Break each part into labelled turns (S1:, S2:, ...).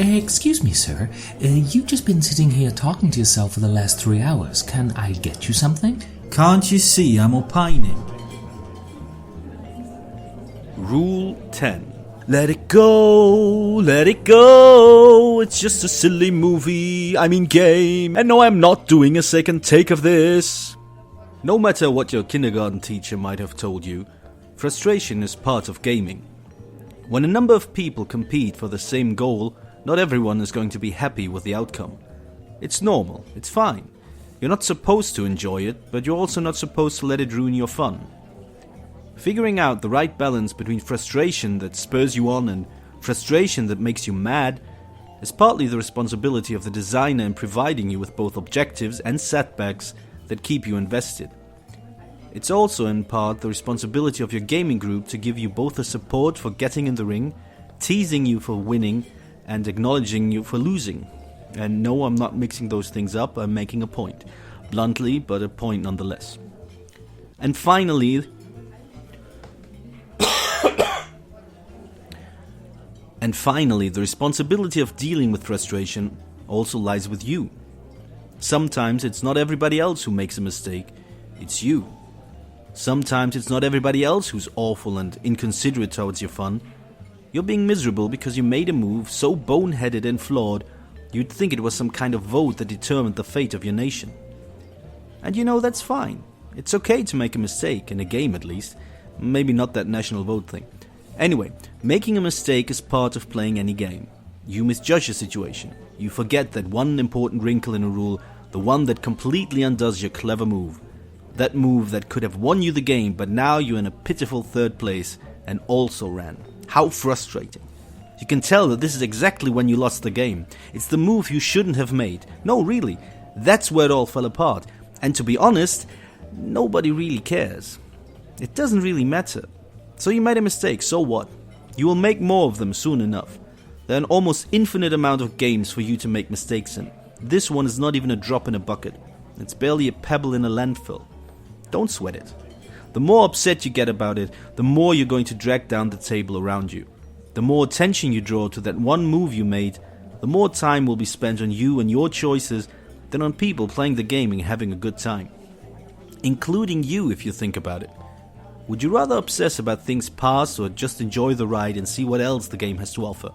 S1: Excuse me, sir. You've just been sitting here talking to yourself for the last 3 hours. Can I get you something?
S2: Can't you see I'm opining?
S3: Rule 10. Let it go, let it go. It's just a silly movie, game. And no, I'm not doing a second take of this. No matter what your kindergarten teacher might have told you, frustration is part of gaming. When a number of people compete for the same goal, not everyone is going to be happy with the outcome. It's normal, it's fine. You're not supposed to enjoy it, but you're also not supposed to let it ruin your fun. Figuring out the right balance between frustration that spurs you on and frustration that makes you mad is partly the responsibility of the designer in providing you with both objectives and setbacks that keep you invested. It's also in part the responsibility of your gaming group to give you both the support for getting in the ring, teasing you for winning, and acknowledging you for losing. And no, I'm not mixing those things up, I'm making a point. Bluntly, but a point nonetheless. And finally, the responsibility of dealing with frustration also lies with you. Sometimes it's not everybody else who makes a mistake, it's you. Sometimes it's not everybody else who's awful and inconsiderate towards your fun. You're being miserable because you made a move so boneheaded and flawed, you'd think it was some kind of vote that determined the fate of your nation. And that's fine. It's okay to make a mistake, in a game at least. Maybe not that national vote thing. Anyway, making a mistake is part of playing any game. You misjudge a situation. You forget that one important wrinkle in a rule, the one that completely undoes your clever move. That move that could have won you the game, but now you're in a pitiful third place and also ran. How frustrating. You can tell that this is exactly when you lost the game. It's the move you shouldn't have made. No, really. That's where it all fell apart. And to be honest, nobody really cares. It doesn't really matter. So you made a mistake, so what? You will make more of them soon enough. There are an almost infinite amount of games for you to make mistakes in. This one is not even a drop in a bucket. It's barely a pebble in a landfill. Don't sweat it. The more upset you get about it, the more you're going to drag down the table around you. The more attention you draw to that one move you made, the more time will be spent on you and your choices than on people playing the game and having a good time. Including you, if you think about it. Would you rather obsess about things past or just enjoy the ride and see what else the game has to offer?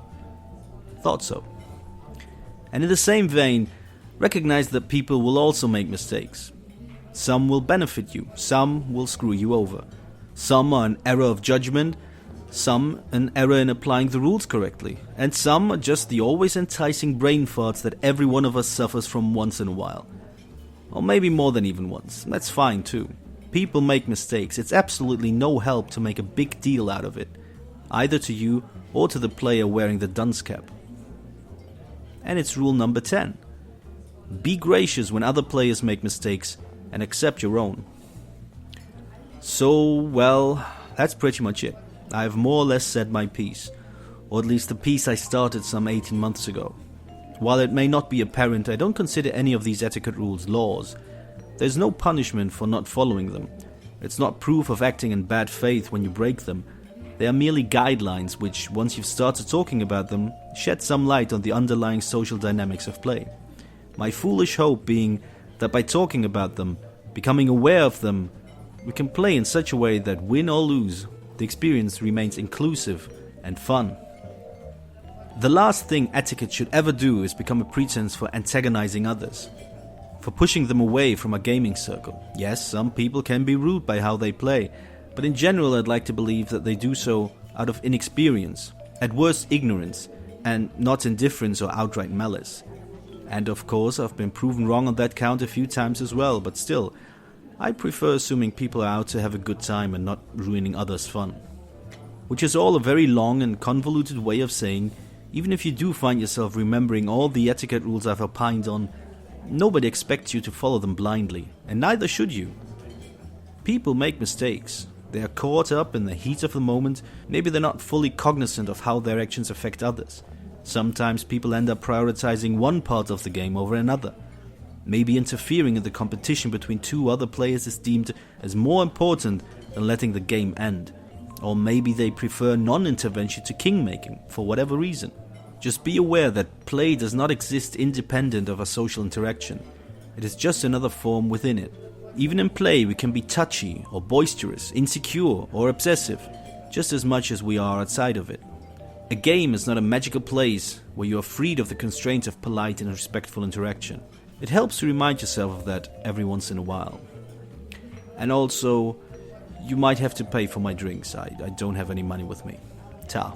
S3: Thought so. And in the same vein, recognize that people will also make mistakes. Some will benefit you, some will screw you over. Some are an error of judgment, some an error in applying the rules correctly, and some are just the always enticing brain farts that every one of us suffers from once in a while. Or maybe more than even once, that's fine too. People make mistakes, it's absolutely no help to make a big deal out of it, either to you or to the player wearing the dunce cap. And it's rule number 10. Be gracious when other players make mistakes and accept your own. So, well, that's pretty much it. I've more or less said my piece, or at least the piece I started some 18 months ago. While it may not be apparent, I don't consider any of these etiquette rules laws. There's no punishment for not following them. It's not proof of acting in bad faith when you break them. They are merely guidelines which, once you've started talking about them, shed some light on the underlying social dynamics of play. My foolish hope being that by talking about them, becoming aware of them, we can play in such a way that win or lose, the experience remains inclusive and fun. The last thing etiquette should ever do is become a pretense for antagonizing others, for pushing them away from a gaming circle. Yes, some people can be rude by how they play, but in general I'd like to believe that they do so out of inexperience, at worst ignorance, and not indifference or outright malice. And of course I've been proven wrong on that count a few times as well, but still, I prefer assuming people are out to have a good time and not ruining others' fun. Which is all a very long and convoluted way of saying, even if you do find yourself remembering all the etiquette rules I've opined on, nobody expects you to follow them blindly, and neither should you. People make mistakes. They are caught up in the heat of the moment. Maybe they're not fully cognizant of how their actions affect others. Sometimes people end up prioritizing one part of the game over another. Maybe interfering in the competition between two other players is deemed as more important than letting the game end. Or maybe they prefer non-intervention to king-making, for whatever reason. Just be aware that play does not exist independent of a social interaction. It is just another form within it. Even in play, we can be touchy or boisterous, insecure or obsessive, just as much as we are outside of it. A game is not a magical place where you are freed of the constraints of polite and respectful interaction. It helps to remind yourself of that every once in a while. And also, you might have to pay for my drinks. I don't have any money with me. Ta.